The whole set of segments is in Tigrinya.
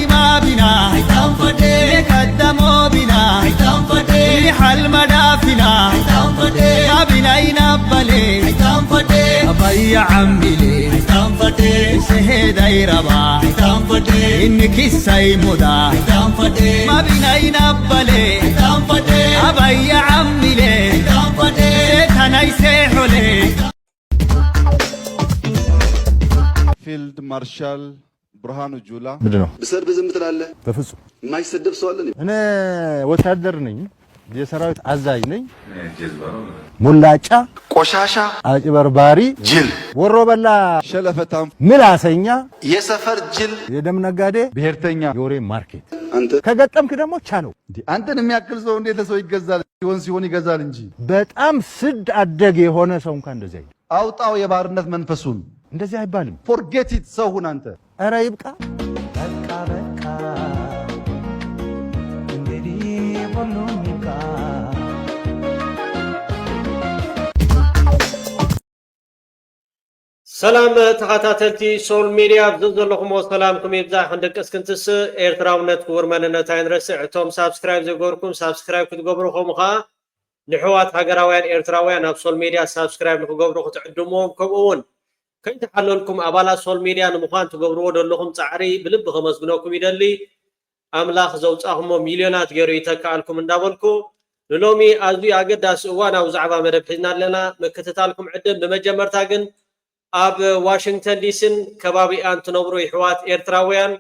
ما بنا قدموا بنا حل مدافنا ما بنا ينبلي أبي عملي سهدي ربا إنك السيمدا ما بنا ينبلي أبي عملي سيتنا يسيحولي فيلد مارشال ብርሃኑ ጁላ ምንድነው በሰርብ ዝም ትላለህ? በፍጹም የማይሰደብ ሰው አለ? እኔ ወታደር ነኝ፣ የሰራዊት አዛዥ ነኝ። ሙላጫ፣ ቆሻሻ፣ አጭበርባሪ፣ ጅል፣ ወሮበላ፣ ሸለፈታም፣ ምላሰኛ፣ የሰፈር ጅል፣ የደም ነጋዴ፣ ብሔርተኛ፣ የወሬ ማርኬት። አንተ ከገጠምክ ደግሞ ቻለው። አንተን የሚያክል ሰው እንዴት ሰው ይገዛል? ሲሆን ይገዛል እንጂ በጣም ስድ አደግ የሆነ ሰው እንኳን እንደዚህ አይደለም። አውጣው የባርነት መንፈሱን። እንደዚህ አይባልም። ፎርጌት ኢት ሰው ሁን አንተ። ኧረ ይብቃ በቃ እንግዲህ ሁሉም ይብቃ። ሰላም ተኸታተልቲ ሶል ሚድያ ብዘለኹም ሰላምኩም ይብዛሕ ክንደቀስ ክንትስ ኤርትራውነት ክቡር መንነት ኣይንረስዕ እቶም ሳብስክራይብ ዘይገበርኩም ሳብስክራይብ ክትገብሩ ከምኡ ከዓ ንሕዋት ሃገራውያን ኤርትራውያን ኣብ ሶል ሚድያ ሳብስክራይብ ንክገብሩ ክትዕድምዎም ከምኡ እውን ከይተሓለልኩም ኣባላት ሶል ሚድያ ንምዃን ትገብርዎ ዘለኹም ፃዕሪ ብልቢ ከመስግነኩም ይደሊ ኣምላኽ ዘውፃኹሞ ሚልዮናት ገይሩ ይተካኣልኩም እንዳበልኩ ንሎሚ ኣዝዩ ኣገዳሲ እዋናዊ ዛዕባ መደብ ሒዝና ኣለና ምክትታልኩም ዕድም ብመጀመርታ ግን ኣብ ዋሽንግተን ዲሲን ከባቢኣን ትነብሩ ኣሕዋት ኤርትራውያን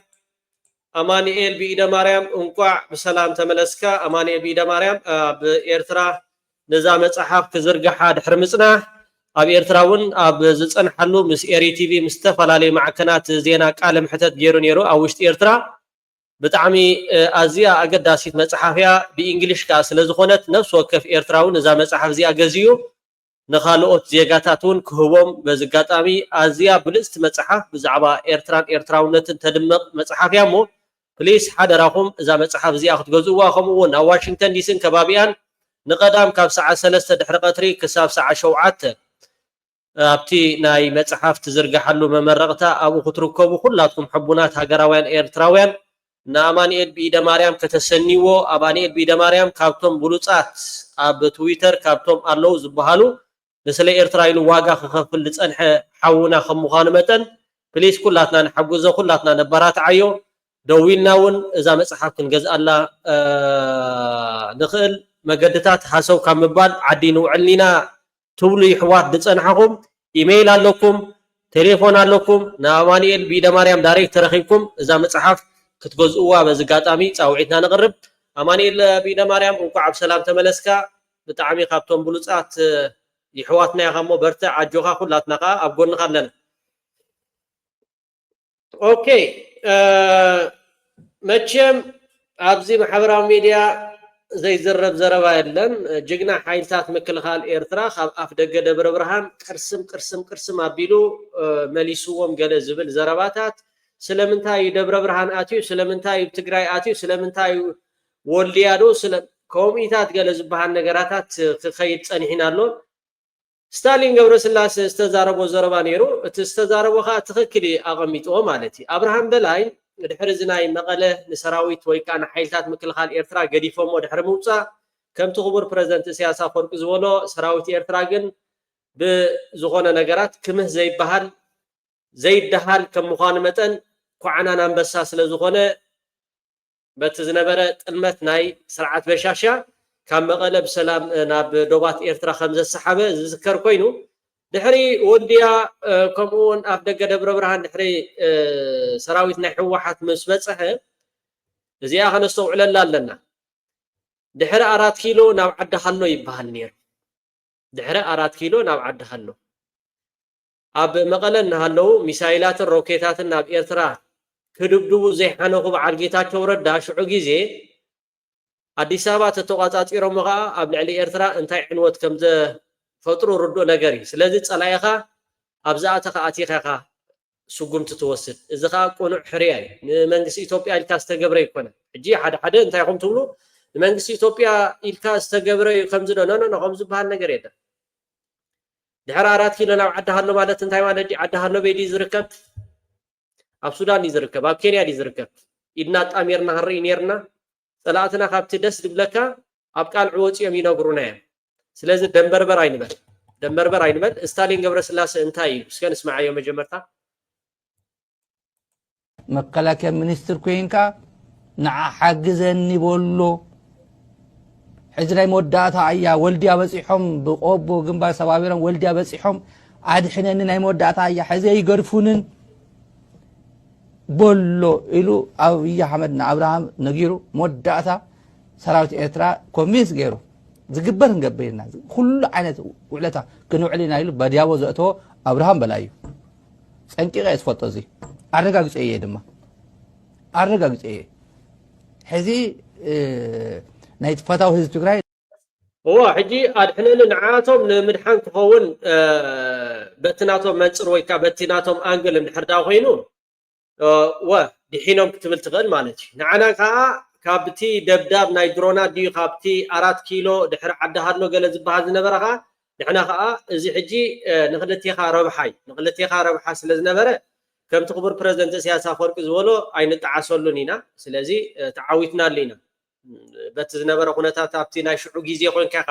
ኣማኒኤል ብኢደ ማርያም እንኳዕ ብሰላም ተመለስካ ኣማኒኤል ብኢደ ማርያም ኣብ ኤርትራ ነዛ መፅሓፍ ክዝርግሓ ድሕሪ ምፅናሕ ኣብ ኤርትራ እውን ኣብ ዝፀንሐሉ ምስ ኤሪ ቲቪ ምስ ዝተፈላለዩ ማዕከናት ዜና ቃለ ምሕተት ገይሩ ነይሩ ኣብ ውሽጢ ኤርትራ ብጣዕሚ ኣዝያ ኣገዳሲት መፅሓፍ እያ ብእንግሊሽ ከዓ ስለ ዝኾነት ነፍሲ ወከፍ ኤርትራውን እዛ መፅሓፍ እዚኣ ገዝዩ ንኻልኦት ዜጋታት እውን ክህቦም በዚ ኣጋጣሚ ኣዝያ ብልፅቲ መፅሓፍ ብዛዕባ ኤርትራን ኤርትራውነትን ተድምቕ መፅሓፍ እያ እሞ ፕሊስ ሓደራኹም እዛ መፅሓፍ እዚኣ ክትገዝእዋ ከምኡ እውን ኣብ ዋሽንግተን ዲሲን ከባቢኣን ንቐዳም ካብ ሰዓት 3 ድሕሪ ቀትሪ ክሳብ ሰዓት 7 ኣብቲ ናይ መፅሓፍ ትዝርግሓሉ መመረቕታ ኣብኡ ክትርከቡ ኩላትኩም ሕቡናት ሃገራውያን ኤርትራውያን ንኣማኒኤል ብኢደ ማርያም ከተሰኒዎ ኣማኒኤል ብኢደ ማርያም ካብቶም ብሉፃት ኣብ ትዊተር ካብቶም ኣለው ዝበሃሉ ንስለ ኤርትራ ኢሉ ዋጋ ክኸፍል ዝፀንሐ ሓውና ከም ምዃኑ መጠን ፕሊስ ኩላትና ንሓጉዞ ኩላትና ነባራትዓዮ ደው ኢልና እውን እዛ መፅሓፍ ክንገዝኣላ ንኽእል መገድታት ሓሰው ካብ ምባል ዓዲ ንውዕል ኢና ትብሉ ኣሕዋት ዝፀንሐኹም ኢሜይል ኣለኩም ቴሌፎን ኣለኩም ንኣማኒኤል ብኢደ ማርያም ዳይሬክት ተረኺብኩም እዛ መፅሓፍ ክትገዝእዋ በዚ ኣጋጣሚ ፃውዒትና ንቕርብ ኣማኒኤል ብኢደ ማርያም እንኳዕ ኣብ ሰላም ተመለስካ ብጣዕሚ ካብቶም ብሉፃት ይሕዋትና ኢኻ እሞ በርተ ዓጆኻ ኩላትና ከዓ ኣብ ጎንኻ ኣለና ኦኬ መቸም ኣብዚ ማሕበራዊ ሚድያ ዘይዝረብ ዘረባ የለን ጅግና ሓይልታት ምክልኻል ኤርትራ ካብ ኣፍ ደገ ደብረ ብርሃን ቅርስም ኣቢሉ መሊስዎም ገለ ዝብል ዘረባታት ስለምንታይ ደብረ ብርሃን ኣትዩ ስለምንታይ ትግራይ ኣትዩ ስለምንታይ ወልድያዶ ከምኡታት ገለ ዝበሃል ነገራታት ክኸይድ ፀኒሕና ኣሎ ስታሊን ገብረስላሴ ዝተዛረቦ ዘረባ ነይሩ እቲ ዝተዛረቦ ከዓ ትኽክል ኣቐሚጥዎ ማለት እዩ ኣብርሃም በላይ ድሕሪ እዚ ናይ መቐለ ንሰራዊት ወይ ከዓ ንሓይልታት ምክልኻል ኤርትራ ገዲፎሞ ድሕሪ ምውፃእ ከምቲ ክቡር ፕረዚደንት ኢሳያስ ኣፈወርቂ ዝበሎ ሰራዊት ኤርትራ ግን ብዝኾነ ነገራት ክምህ ዘይደሃል ከም ምዃኑ መጠን ኳዕናን ኣንበሳ ስለ ዝኾነ በቲ ዝነበረ ጥልመት ናይ ስርዓት በሻሻ ካብ መቐለ ብሰላም ናብ ዶባት ኤርትራ ከም ዘሰሓበ ዝዝከር ኮይኑ ድሕሪ ወልድያ ከምኡውን ኣብ ደገ ደብረ ብርሃን ድሕሪ ሰራዊት ናይ ሕወሓት ምስ በፅሐ እዚኣ ከነስተውዕለላ ኣለና ድሕሪ 4 ኪሎ ናብ ዓዲ ሃሎ ይበሃል ነይሩ ድሕሪ 4 ኪሎ ናብ ዓዲ ሃሎ ኣብ መቐለ እናሃለዉ ሚሳይላትን ሮኬታትን ናብ ኤርትራ ክድብድቡ ዘይሓነኹ በዓል ጌታቸው ረዳ ሽዑ ግዜ ኣዲስ ኣበባ ተተቋፃፂሮም ከዓ ኣብ ልዕሊ ኤርትራ እንታይ ዕንወት ከም ዘፈጥሩ ርድኦ ነገር እዩ ስለዚ ፀላኢኻ ኣብ ዝኣተኻ ኣቲኻ ኢኻ ስጉምቲ ትወስድ እዚ ከዓ ቁኑዕ ሕርያ እዩ ንመንግስቲ ኢትዮጵያ ኢልካ ዝተገብረ ይኮነን ሕጂ ሓደ እንታይ ኢኹም ትብሉ ንመንግስቲ ኢትዮጵያ ኢልካ ዝተገብረ እዩ ከምዚ ዶ ኖ ከምዚ ዝበሃል ነገር የለን ድሕሪ 4 ኪሎ ናብ ዓዲ ሃሎ ማለት እንታይ ማለት ዓዲ ሃሎ ቤዲ ዝርከብ ኣብ ሱዳን ይዝርከብ ኣብ ኬንያ ይዝርከብ ኢድና ጣሜርና ህሪ ነርና ጸላእትና ካብቲ ደስ ድብለካ ኣብ ቃልዕ ወጪዮም ይነግሩና እዮም ስለዚህ ደንበርበር አይንበል ስታሊን ገብረስላሴ እንታይ እዩ እስከ ንስማዓዮ መጀመርታ መከላከያ ሚኒስትር ኮይንካ ንዓ ሓግዘኒ በሎ ሕዚ ናይ መወዳእታ እያ ወልድያ በፂሖም ብቆቦ ግንባር ሰባቢሮም ወልድያ በፂሖም ኣድሕነኒ ናይ መወዳእታ እያ ሕዚ ይገድፉንን በሎ ኢሉ ኣብይ ኣሕመድ ንኣብርሃም ነጊሩ መወዳእታ ሰራዊት ኤርትራ ኮንቪንስ ገይሩ ዝግበር እንገብርና ኩሉ ዓይነት ውዕለታ ክንውዕል ኢና ኢሉ በዲያቦ ዘእተዎ ኣብርሃም በላይ እዩ ፀንቂቐ ዝፈልጦ እዚ ኣረጋግፀ እየ ድማ ኣረጋግፀ እየ ሕዚ ናይ ፈታዊ ህዝቢ ትግራይ ሕጂ ኣድሕነኒ ንዓቶም ንምድሓን ክኸውን በትናቶም መንፅር ወይ ከዓ በትናቶም ኣንግል እንድሕር ዳ ኮይኑ ድሒኖም ክትብል ትኽእል ማለት እዩ ንዓና ከዓ ካብቲ ደብዳብ ናይ ድሮናት ድዩ ካብቲ 4 ኪሎ ድሕሪ ዓዲ ሃድኖ ገለ ዝበሃል ዝነበረ ከዓ ንሕና ከዓ እዚ ሕጂ ንክልቴኻ ረብሓ ስለ ዝነበረ ከምቲ ክቡር ፕረዚደንት ኢሳያስ ኣፈወርቂ ዝበሎ ኣይንጣዓሰሉን ኢና ስለዚ ተዓዊትና ኣለና በቲ ዝነበረ ኩነታት ኣብቲ ናይ ሽዑ ግዜ ኮይንካ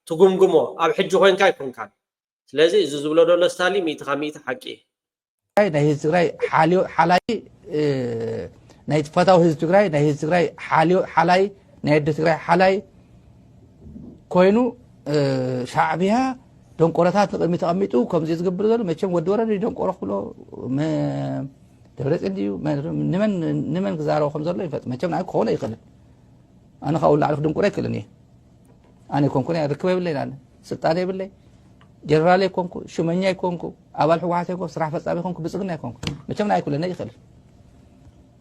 ትጉምግሞ ኣብ ሕጂ ኮይንካ ይኮንካን ስለዚ እዚ ዝብሎ ደሎ ስታሊ 100% ሓቂ ናይ ህዝቢ ትግራይ ሓላይ ናይ ፈታዊ ህዝቢ ትግራይ ናይ ህዝቢ ትግራይ ሓላይ ናይ ህዝቢ ትግራይ ሓላይ ኮይኑ ሻዕብያ ደንቆረታት ንቅድሚ ተቐሚጡ ከምዚ ዝግብር ዘሎ መቸም ወዲ ወረዲ ደንቆሮ ክብሎ ደብረፅዮን ድዩ ንመን ክዛረቦ ከም ዘሎ ይፈጥ መቸም ናይ ክኸውን ኣይኽእልን ኣነ ካብኡ ላዕሊ ክድንቁረ ኣይክእልን እየ ኣነ ይኮንኩ ርክበ የብለይ ኣነ ስልጣነ የብለይ ጀነራል ይኮንኩ ሹመኛ ይኮንኩ ኣባል ሕወሓት ይኮንኩ ስራሕ ፈፃሚ ይኮንኩ ብፅግና ይኮንኩ መቸም ናይ ክብለና ይኽእል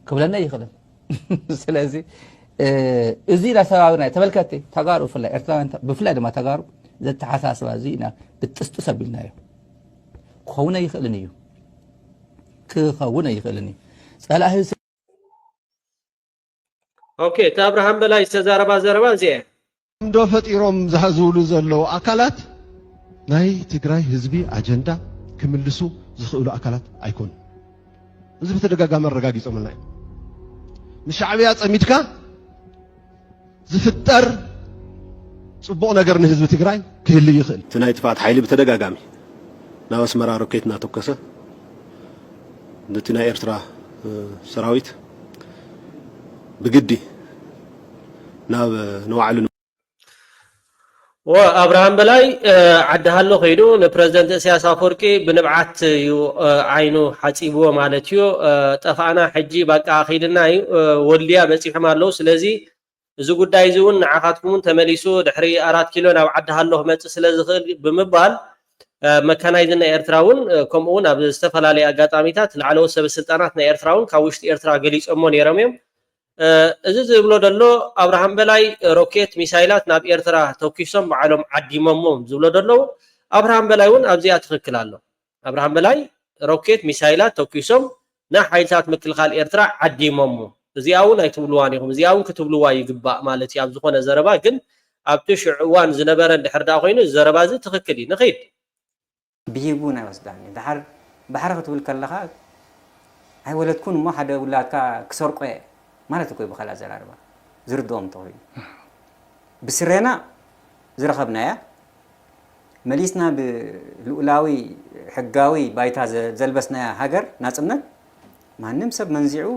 ክብለና ይኽእልን ስለዚ እዚ ዳሰባብና ተመልከተ ተጋሩ ብፍላይ ኤርትራውያን ብፍላይ ድማ ተጋሩ ዘተሓሳስባ እዚ ኢና ብጥስጥስ ኣቢልናዮ ክኸውን ኣይኽእልን እዩ ክኸውን ኣይኽእልን እዩ ፀላእ ህዝቢ ኦኬ ታብርሃም በላይ ዝተዛረባ ዘረባ እዚኣ እንዶ ፈጢሮም ዝብሉ ዘለዉ ኣካላት ናይ ትግራይ ህዝቢ ኣጀንዳ ክምልሱ ዝኽእሉ ኣካላት ኣይኮኑ እዚ ብተደጋጋሚ ኣረጋጊፆምልና እዩ ንሻዕብያ ፀሚድካ ዝፍጠር ጽቡቕ ነገር ንህዝቢ ትግራይ ክህሉ ይኽእል እቲ ናይ ጥፋት ሓይሊ ብተደጋጋሚ ናብ ኣስመራ ሮኬት እናተኮሰ ነቲ ናይ ኤርትራ ሰራዊት ብግዲ ናብ ንባዕሉ ወኣብርሃም በላይ ዓዲ ሃሎ ኸይዱ ንፕረዚደንት ኢሳያስ ኣፈወርቂ ብንብዓት እዩ ዓይኑ ሓፂብዎ ማለት እዩ ጠፋእና ሕጂ በቃ ኸይድና እዩ ወልድያ በፂሖም ኣለዉ ስለዚ እዚ ጉዳይ እዚ እውን ንዓኻትኩምን ተመሊሱ ድሕሪ 4 ኪሎ ናብ ዓዲ ሃሎ ክመፅእ ስለ ዝኽእል ብምባል መካናይዝን ናይ ኤርትራ እውን ከምኡ እውን ኣብ ዝተፈላለየ ኣጋጣሚታት ላዕለዎት ሰበስልጣናት ናይ ኤርትራ እውን ካብ ውሽጢ ኤርትራ ገሊፆሞ ነይሮም እዮም እዚ ዝብሎ ደሎ ኣብርሃም በላይ ሮኬት ሚሳይላት ናብ ኤርትራ ተኪሶም ባዕሎም ዓዲሞሞም ዝብሎ ደሎ ኣብርሃም በላይ እውን ኣብዚኣ ትኽክል ኣሎ ኣብርሃም በላይ ሮኬት ሚሳይላት ተኪሶም ናብ ሓይልታት ምክልኻል ኤርትራ ዓዲሞሞ እዚኣ እውን ኣይትብልዋን ኢኹም እዚኣ እውን ክትብልዋ ይግባእ ማለት እዩ ኣብ ዝኾነ ዘረባ ግን ኣብቲ ሽዑ እዋን ዝነበረ እንድሕር ዳ ኮይኑ ዘረባ እዚ ትኽክል እዩ ንኸይድ ብሂቡን ኣይወስዳኒ ባሕሪ ክትብል ከለኻ ኣይወለድኩን እሞ ሓደ ውላድካ ክሰርቆ ማለት እኮ ብኸላ ዘራርባ ዝርድኦም ተኾይኑ ብስሬና ዝረኸብናያ መሊስና ብልኡላዊ ሕጋዊ ባይታ ዘልበስናያ ሃገር ናፅነት ማንም ሰብ መንዚዑ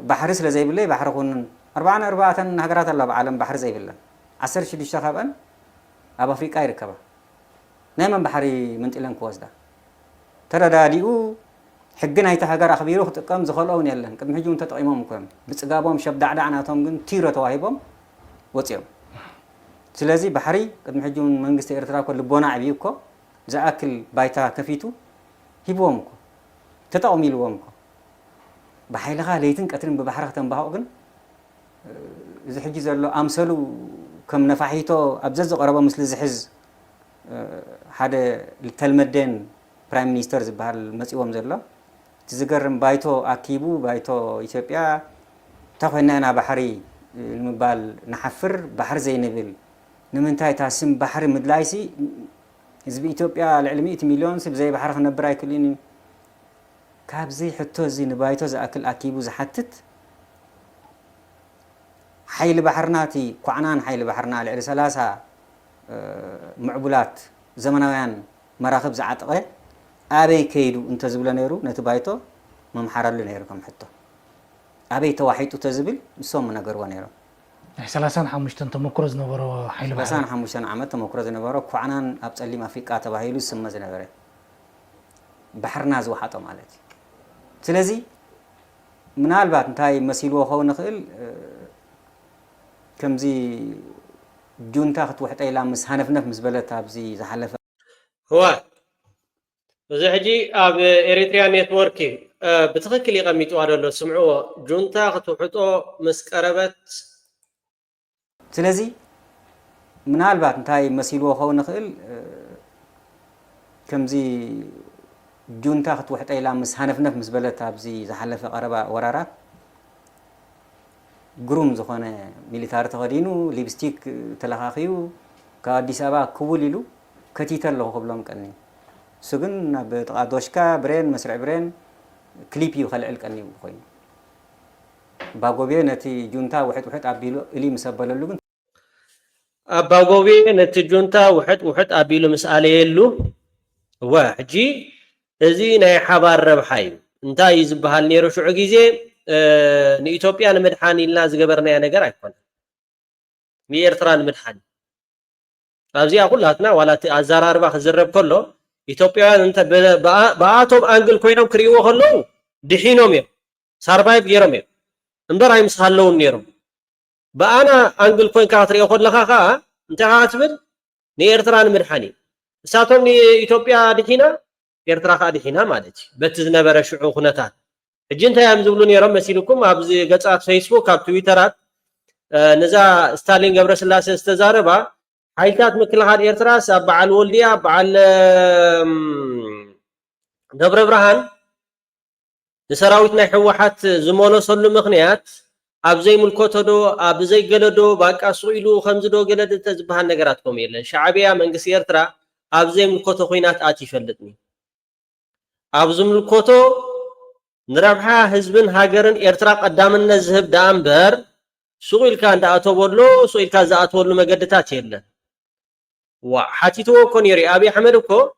ባሕሪ ስለ ዘይብለይ ባሕሪ ኩንን 44 ሃገራት ኣላ ብዓለም ባሕሪ ዘይብለን 16 ካብአን ኣብ ኣፍሪቃ ይርከባ ናይ መን ባሕሪ ምንጢለን ክወስዳ ተረዳዲኡ ሕጊ ናይቲ ሃገር ኣኽቢሩ ክጥቀም ዝኽእለውን የለን ቅድሚ ሕጂ እውን ተጠቒሞም እኮም ብፅጋቦም ሸብዳዕዳዕ ናቶም ግን ቲሮ ተዋሂቦም ወፂኦም ስለዚ ባሕሪ ቅድሚ ሕጂ እውን መንግስቲ ኤርትራ እኮ ልቦና ዕብዩ እኮ ዝኣክል ባይታ ከፊቱ ሂብዎም እኮ ተጠቕሚልዎም እኮ ብሓይልኻ ለይትን ቀትርን ብባሕሪ ከተንባህቑ ግን እዚ ሕጂ ዘሎ ኣምሰሉ ከም ነፋሒቶ ኣብ ዘዝቐረበ ምስሊ ዝሕዝ ሓደ ተልመደን ፕራይም ሚኒስተር ዝበሃል መፂዎም ዘሎ እቲ ዝገርም ባይቶ ኣኪቡ ባይቶ ኢትዮጵያ ተኾይና ባሕሪ ንምባል ንሓፍር ባሕሪ ዘይንብል ንምንታይ ታስም ባሕሪ ምድላይሲ ህዝቢ ኢትዮጵያ ልዕሊ 100 ሚልዮን ሰብ ዘይ ባሕሪ ክነብር ኣይክእልን كابزي حتى زي نبايتو زأكل أكيبو زحتت حيل بحرناتي كعنان حيل بحرنا على ثلاثة معبولات زمنويان مراخب زعتقه أبي كيدو أنت زبل نيرو نتبايتو ممحرر لنيرو كم حتى أبي توحيد تزبل مسوم نجار ونيرو سلاسان حمشتن تمكرز نبرو حيل بحر سلاسان حمشتن عمت تمكرز نبرو كعنان أبصلي ما فيك كاتب هيلو سمة زنبره بحرنا زوحته مالتي سلازي من البعض نتاي مسيلو خو نخل كم زي جون تاخت واحد أي لامس هنف مزبلة تابزي زحلف هو زحجي أب إريتريا نتوركي بتخكلي قميتو على لو سمعوا جون تاخت وحطو مسكربت سلازي من البعض نتاي مسيلو خو نخل كم زي جون تاخت واحد أي لامس هنف مزبلة تابزي زحلف قربا ورارات جروم زخانة ميليتار تقدينه ليبستيك تلاخيو كأديس أبا كوليلو كتيتر له قبلهم كأني سجن بتقادوشكا برين مسرع برين كليبيو خلع الكأني بخوين باقوبيه نتي جونتا واحد أبيلو إلي مسبب له باقوبيه نتي جونتا واحد أبيلو مسألة له واحد زين حبار ربحي انتا يزبها النيرو شو عجيزي نيوتوبيا نمدحاني الناس قبرنا نجار أيكون ميرتران مدحاني أبزي أقول لاتنا ولا أزرار باخ زرب كله إثيوبيا أنت بأتوب أنجل كوينهم كريوه خلو دحينهم يا ساربايب يرمي نبرة يمسحلون نيرم بأنا أنجل كوين كاتري أخذ لخا أنت هاتبل نيرتران مدحاني ساتهم ني إثيوبيا دحينا يرترا دحينا مالتي بتزنا برشعو خناتات الجنتا يمزولون يرم مسيلكم أبزي قطعات فيسبوك أب تويترات نزا ستالين قبر سلاسة استزاربا حيثات مثل هذا إرتراس بعل ولديا بعل قبر برهان نسراويتنا حوحات زمولو صلو مخنيات أبزي ملكوتو أبزي قلدو باك أسويلو خمزدو قلد تزبهان نقراتكم يلا شعبيا منقسي إرترا أبزي ملكوتو خوينات آتي فلدني أبزي ملكوتو نربحها حزبن هاجرن إرترا قدامنا الذهب دامبر سويل كان دعاتو بولو سويل كان دعاتو بولو مقدتات يلا وحاتيتو كون يري أبي حمدكو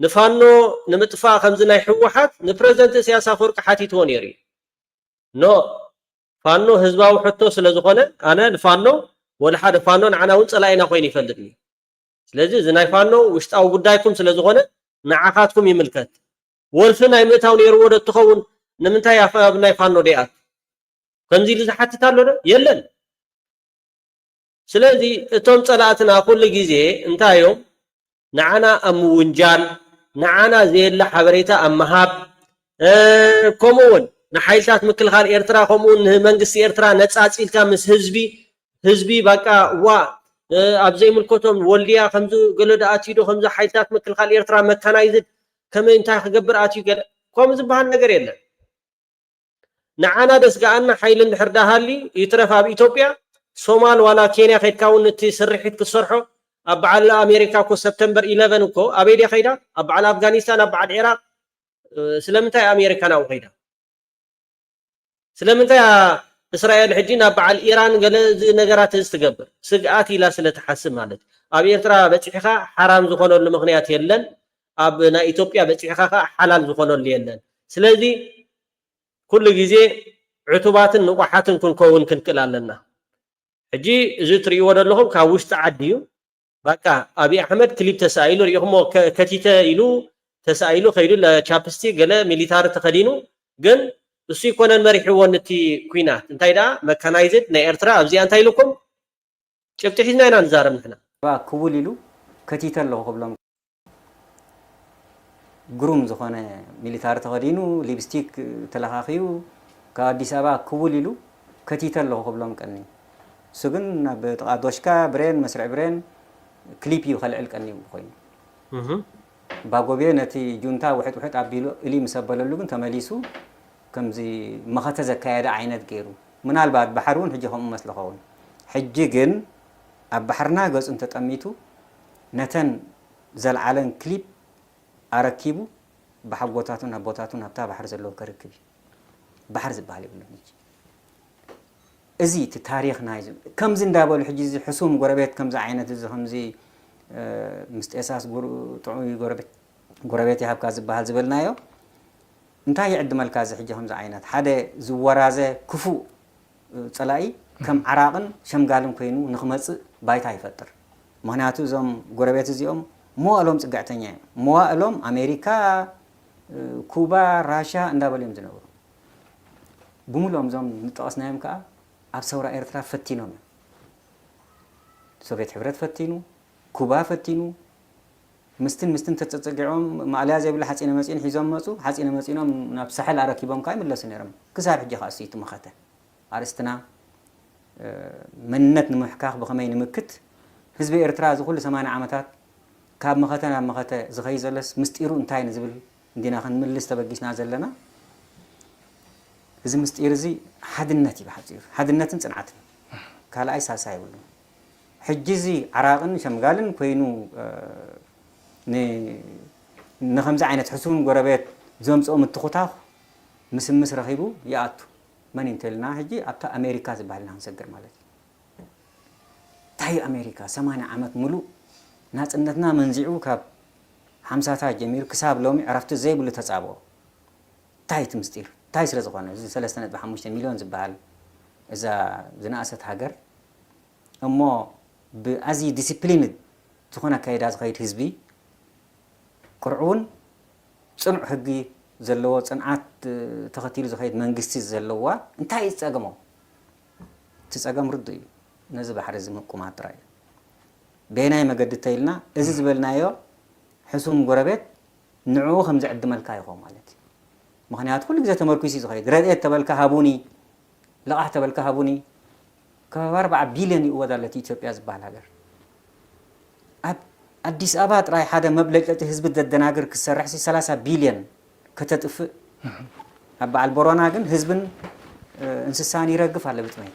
نفانو نمتفا خمزنا يحوحات نبرزنت سياسة فرق حاتيتو يري نو فانو حزباو حتو سلازخونه أنا نفانو ولا حد فانو عنا ونص لاينا خوين يفلدني سلازي زناي فانو وشتاو قدايكم سلازخونه نعاقاتكم يملكت ولفنا يمتاو نيرو ود تخون نمنتا يافنا يفانو ديات كنزي لزحتتالو يلن سلازي اتون صلاتنا كل غيزي انتايو نعنا ام ونجال نعنا زيل حبريتا امهاب كومون نحايلتات مكل خال إرترا كومون منجس إرترا نتصاصيلتا مس حزبي باقا وا ابزي ملكوتهم ولديا خمزو قلد اتيدو خمزو حايلتات مكل خال إرترا مكانايزد كما انت خبر اتي قال كوم زبهان ነገር የለ نعنا دسقانا حيل نحرداهالي يترفا بإثيوبيا ሶማል ዋላ ኬንያ ኸይድካውን እቲ ስርሒት ክሰርሖ ኣብ በዓል ኣሜሪካ ኮ ሰፕተምበር 11 ኮ ኣበይድያ ኸይዳ ኣብ በዓል ኣፍጋኒስታን ኣብ በዓል ኢራቅ ስለምንታይ ኣሜሪካ ናው ኸይዳ ስለምንታይ እስራኤል ሕጂ ናብ በዓል ኢራን ገለ ነገራት ዝትገብር ስግኣት ኢላ ስለተሓስብ ማለት ኣብ ኤርትራ በፂሕኻ ሓራም ዝኾነሉ ምኽንያት የለን ኣብ ናይ ኢትዮጵያ በፂሕኻ ሓላል ዝኾነሉ የለን ስለዚ ኩሉ ግዜ ዕቱባትን ንቑሓትን ክንከውን ክንክእል ኣለና حجي زيت ريوان لهم كاوشت عديو بقى أبي أحمد كليب تسائلو ريهم كتيتا إلو تسائلو خيرو لشابستي قال ميليتار تخدينو قال بسي كونان مريحوان نتي كوينات انتاي دا مكانايزد نا إرترا أبزي انتاي لكم شفت حيزنا ينا نزارم نحنا كوبول إلو كتيتا لهم قبلهم جروم زخانة ميليتار تخدينو ليبستيك تلاخيو كأديس أبا كوبول إلو كتيتا لهم قبلهم كأني سجن بتقادوشكا برين مسرع برين كليبيو خلع الكأني بخوين باقوبيه نتي جونتا واحد أبيلو إلي مسبب له كنت ماليسو كم زي مخاتزة كايدا عينات غيرو من البعد بحرون حجهم مسلخون حجيجن أبحرنا جزء أنت تأميتو نتن زل علن كليب أركيبو بحقوتاتون أبوتاتون أبتا بحر زلو كركبي بحر زبالي بلونيج أزي تاريخ نايز كم زين دابل حجز حسوم قربيت كم زي عينة زي خمزي مستأساس تعوي قربيت يهاب كاز بحال زبلنايو انتهى يعد مالكاز حجة خمزة عينات حدا زورازة كفو تلاقي كم عراقن شم قالهم كينو نخمص بايتا يفتر مهناتو زم قربيت زيهم مو ألوم تقعتني مو ألوم أمريكا كوبا راشا اندابليم زنور بمولهم زم نتقصناهم كا أبصورة إيرترا فتينهم سوفيت حبرت فتينو كوبا فتينو مستن تتصقعهم معليا زي بلا حسينا مسين حيزهم مسو حسينا مسينهم نبسحل أركيبهم كاي من لسنيرم كسار حجة خاصية مخته أرستنا منت نمحكاخ بخمين مكت حزب إيرترا كل 8 عامات كاب مختنا مخته زغي زلس مستيرو انتاي نزبل دينا خن من لسه بقيسنا زلنا إذا مستير زي حدنتي بحجير حدنتن صنعت قال أي ساسا يقولون حجزي عراقن شمقالن كوينو نخمسة عينة حسون قربات زومس أم التخطاخ مسمس رخيبو يأتو من انتلنا هجي أبتا أمريكا زبالنا هنسجر مالتي تاي أمريكا 8 عامات ملو ناس عندنا منزعو كاب 50 جميل كساب لومي عرفت زي بلو تصابو تاي تمستير تاي سر زغانه زي 3.5 مليون زبال إذا زناقصت هاجر أما بأزي ديسيبلين تكون كيداز غير حزبي قرعون صنع حقي زلوا صنعات تختير زخيد منجستي زلوا انتهي تساقم ردي نزب حرز مقومات راي بيناي ما قد تيلنا إذا زبلنايو حسوم قربت نعو 5 عد ملكاي خو مالتي مخنيات كل جزء تمركزي زخيد رديت تبلك هابوني لقحت تبلك هابوني ك4 بليون يودا التي إثيوبيا زبال هاجر أديس أباد راي حدا مبلغ حزب الدناجر كسرح سي 30 بليون كتتف أبع البرونا جن حزب انساني يرقف على بتمين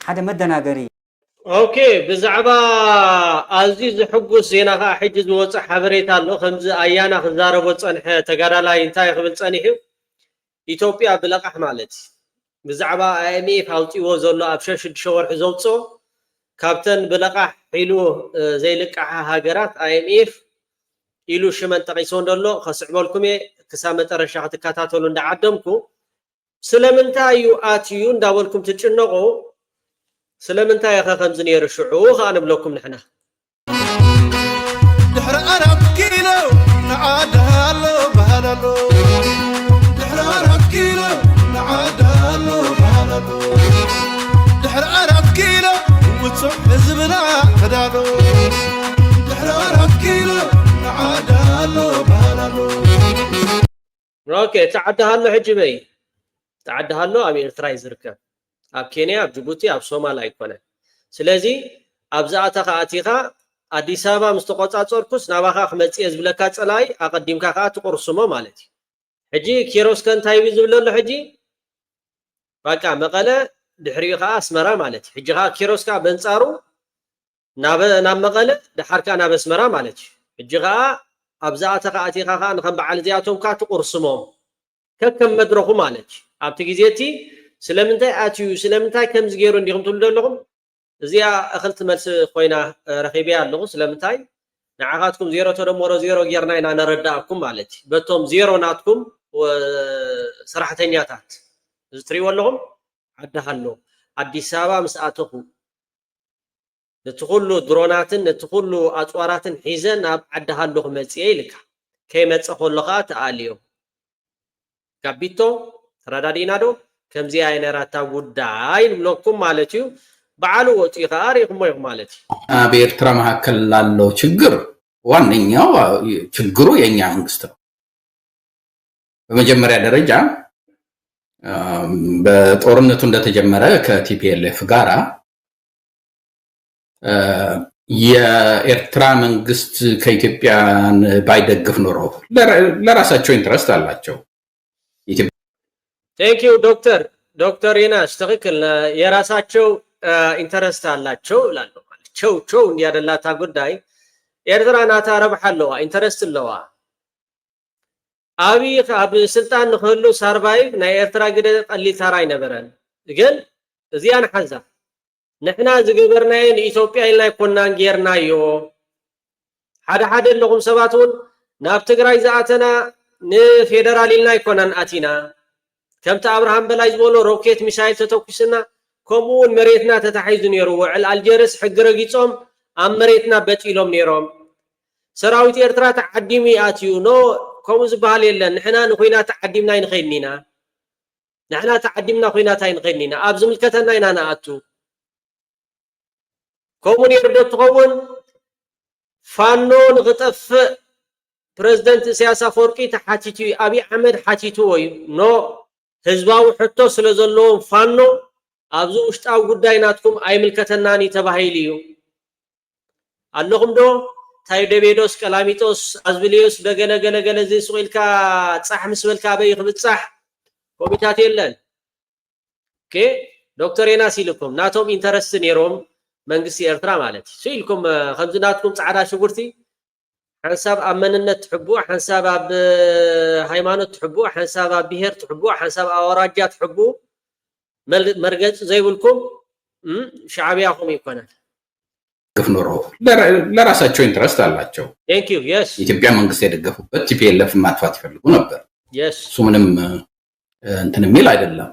حدا مدناجري اوكي بزعبا عزيز حقوس زينا حجز وصح حبريت الله خمس ايانا خزاربو صنح تغارالاي انتاي خبل صنيحو ኢትዮጵያ ብለቃሕ ማለት ብዛዕባ IMF አውጪዎ ዘሎ ኣብ 6 ወርሒ ዘውፅኦ ካብተን ብለቃሕ ሒሉ ዘይልቃሕ ሃገራት IMF ኢሉ ሽመን ጠቂሶ እንደሎ ከስዕበልኩም ክሳብ መጨረሻ ክትከታተሉ እንዳዓደምኩ ስለምንታይ እዩ ኣትዩ እንዳበልኩም ትጭነቁ ስለምንታይ ከምዝ ነይሩ ሽዑ ካንብለኩም ንሕና ድሕሪ 4 ኪሎ ንዓዳሎ ባህላሎ ድሕሪ 4 ኪሎ ንዓዳሎ ባህላሎ ድሕሪ 4 ኪሎ ውፅእ ህዝብና ከዳሎ ድሕሪ 4 ኪሎ ንዓዳሎ ባህላሎ ኦኬ ተዓዳሃሎ ሕጂ በይ ተዓዳሃሎ ኣብ ኤርትራ ይዝርከብ ኣብ ኬንያ ኣብ ጅቡቲ ኣብ ሶማል ኣይኮነን ስለዚ ኣብ ዛኣተኻ ኣቲኻ ኣዲስ ኣበባ ምስ ተቆፃፀርኩስ ናባኻ ክመፅእ ዝብለካ ፀላይ ኣቀዲምካ ከዓ ትቁርስሞ ማለት እዩ ሕጂ ኪሮስ ከንታይ ዝብለሎ ሕጂ በቃ መቐለ ድሕሪኡ ከዓ ኣስመራ ማለት እዩ ሕጂ ከዓ ኪሮስ ከዓ በንፃሩ ናብ መቐለ ድሓርካ ናብ ኣስመራ ማለት እዩ ሕጂ ከዓ ኣብ ዛኣተኻ ኣቲኻ ከዓ ንከም በዓል እዚኣቶም ከዓ ትቁርስሞም ከከም መድረኹ ማለት እዩ ኣብቲ ግዜቲ ስለምንታይ ኣትዩ ስለምንታይ ከምዝ ገይሩ እንዲኹም ትብሉ ዘለኹም እዚኣ እኽልቲ መልሲ ኮይና ረኺብያ ኣለኹ ስለምንታይ ንዓኻትኩም 0 ተደምሮ 0 ጌርና ኢና ነረዳእኩም ማለት እዩ በቶም 0 ናትኩም ሰራሕተኛታት እዚ ትሪእዎ ኣለኹም ዓዳሃሎ ኣዲስ ኣበባ ምስ ኣተኹ ነቲ ኩሉ ድሮናትን ነቲ ኩሉ ኣፅዋራትን ሒዘን ኣብ ዓዳሃሎ ክመፅእ ኢልካ ከይመፅእ ከሎ ከዓ ተኣልዮ ጋቢቶ ተረዳዲና ዶ ከምዚ አይነራታ ጉዳይ ንብለኩም ማለት እዩ በዓሉ ወጪ ካሪኹም ወይ ማለት እዩ በኤርትራ መካከል ላለው ችግር ዋነኛው ችግሩ የኛ መንግስት ነው በመጀመሪያ ደረጃ በጦርነቱ እንደተጀመረ ከቲፒኤልኤፍ ጋራ የኤርትራ መንግስት ከኢትዮጵያን ባይደግፍ ኖሮ ለራሳቸው ኢንትረስት አላቸው Thank you ዶክተር ይናስ ትክክል የራሳቸው ኢንተረስት አላቸው ላሉ ማለት ቸው እንዲያደላታ ጉዳይ ኤርትራ ናታ ረብሐ ኣለዋ ኢንተረስት ኣለዋ أبي أب سلطان نخلو ساربايف نا إرترا قد قليل تراي نبرن ግን እዚያን ሐዛ نحنا ዝገበርናይን ኢትዮጵያ ኢልና ይኮንና ጌርናዮ ሓደ ለኩም ሰባቱን ናብ ትግራይ ዝኣተና ንፌደራል ኢልና ይኮናን አቲና ከምታ አብርሃም በላይ ዝበሎ ሮኬት ሚሳይል ተተኩስና ከምኡን መሬትና ተታሒዙ ነይሩ ውዕል አልጀርስ ሕግረ ጊጾም ኣብ መሬትና በጪሎም ነይሮም ሰራዊት ኤርትራ ተዓዲሚ ኣትዩ ኖ ከምኡ ዝበሃል የለን ንሕና ንኹይናት ተዓዲምና ይንኸይድኒና نحنا تعدمنا خوينا تاين قينينا ابز ملكتنا انا ناتو كومون يردت تقون فانون غطف بريزيدنت سياسة فورقي تحاتيتو ابي احمد حاتيتو وي نو حزباو حتو سلازلون فانو ابزو اشتاو قدايناتكم اي ملكتنا ني تباهيليو اللهم دو تاي دبيدوس كلاميتوس ازبليوس بغلغلغل زي سويلكا تصح مسبلكا بيخ بتصح ኮሚታት የለን ኦኬ ዶክተር የናስ ይልኩም ናቶም ኢንተረስት ነሮም መንግስት ኤርትራ ማለት ሲልኩም ከምዝናትኩም ጻዕዳ ሽጉርቲ حساب امنነት ትሕቡ حساب ኣብ ሃይማኖት ትሕቡ حساب ኣብ ብሄር ትሕቡ حساب አወራጃ ትሕቡ መርገጽ ዘይብልኩም ሻዕቢያኩም ይኮናል ግፍኖሮ ለራሳቸው ኢንተረስት አላቸው ቴንክ ዩ yes ኢትዮጵያ መንግስት የደገፉበት ቲፒኤልኤፍ ማጥፋት ይፈልጉ ነበር yes ሱምንም እንትን የሚል አይደለም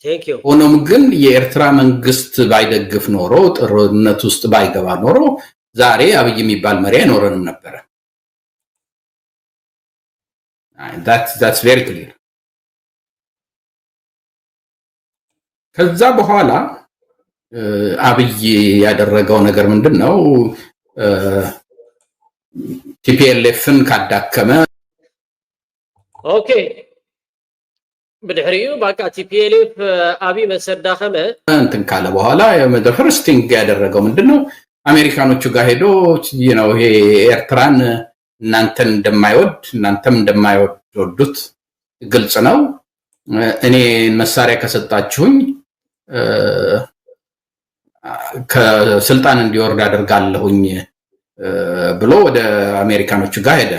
ቴንክ ዩ ሆኖም ግን የኤርትራ መንግስት ባይደግፍ ኖሮ ጥሩነት ውስጥ ባይገባ ኖሮ ዛሬ አብይ የሚባል መሪ አይኖርንም ነበር that's very clear ከዛ በኋላ አብይ ያደረገው ነገር ምንድነው ቲፒኤልኤፍን ካዳከመ ኦኬ بدحريو باقا TPLF ابي መሰዳኸመ እንትን ካለ በኋላ the first thing ያደረገው ምንድነው አሜሪካኖቹ ጋር ሄዶ ይሄ ኤርትራን እናንተን እንደማይወዱት ግልጽ ነው እኔ መሳሪያ ከሰጣችሁኝ ከስልጣን እንዲወርድ አደርጋለሁኝ ብሎ ወደ አሜሪካኖቹ ጋር ሄደ